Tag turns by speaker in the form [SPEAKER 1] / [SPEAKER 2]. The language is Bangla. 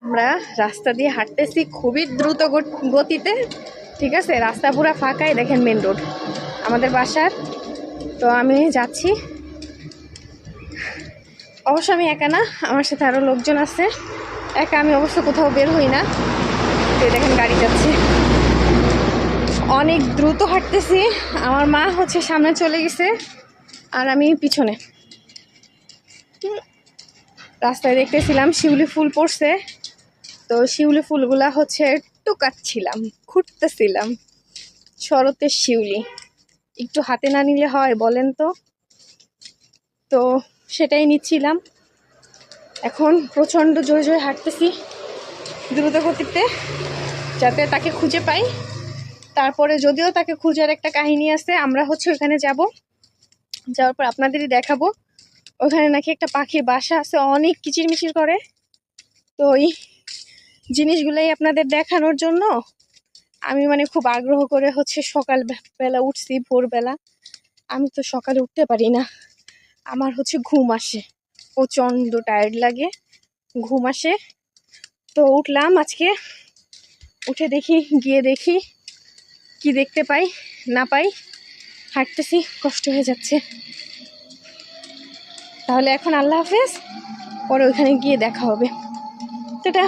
[SPEAKER 1] আমরা রাস্তা দিয়ে হাঁটতেছি খুবই দ্রুত গতিতে, ঠিক আছে। রাস্তা পুরো ফাঁকাই, দেখেন মেন রোড আমাদের বাসার। তো আমি যাচ্ছি, অবশ্য আমি একা না, আমার সাথে আরও লোকজন আছে। একা আমি অবশ্য কোথাও বের হই না। তো দেখেন গাড়ি যাচ্ছে, অনেক দ্রুত হাঁটতেছি। আমার মা হচ্ছে সামনে চলে গেছে আর আমি পিছনে। রাস্তায় দেখতেছিলাম শিউলি ফুল পড়ছে, তো শিউলি ফুলগুলা হচ্ছে টুকাচ্ছিলাম, খুঁটতেছিলাম। শরতের শিউলি একটু হাতে না নিলে হয় বলেন তো? তো সেটাই নিচ্ছিলাম। এখন প্রচণ্ড জোরে জোরে হাঁটতেছি দ্রুত গতিতে, যাতে তাকে খুঁজে পাই। তারপরে যদিও তাকে খোঁজার একটা কাহিনী আছে, আমরা হচ্ছে ওখানে যাব, যাওয়ার পর আপনাদেরই দেখাবো। ওখানে নাকি একটা পাখির বাসা আছে, অনেক কিচিরমিচির করে। তো ওই জিনিসগুলাই আপনাদের দেখানোর জন্য আমি মানে খুব আগ্রহ করে হচ্ছে সকালবেলা উঠছি, ভোরবেলা। আমি তো সকালে উঠতে পারি না, আমার হচ্ছে ঘুম আসে, প্রচণ্ড টায়ার্ড লাগে, ঘুম আসে। তো উঠলাম আজকে, উঠে দেখি, গিয়ে দেখি কি দেখতে পাই না পাই। হাঁটতেছি, কষ্ট হয়ে যাচ্ছে। তাহলে এখন আল্লাহ হাফেজ, পরে ওইখানে গিয়ে দেখা হবে। টাটা।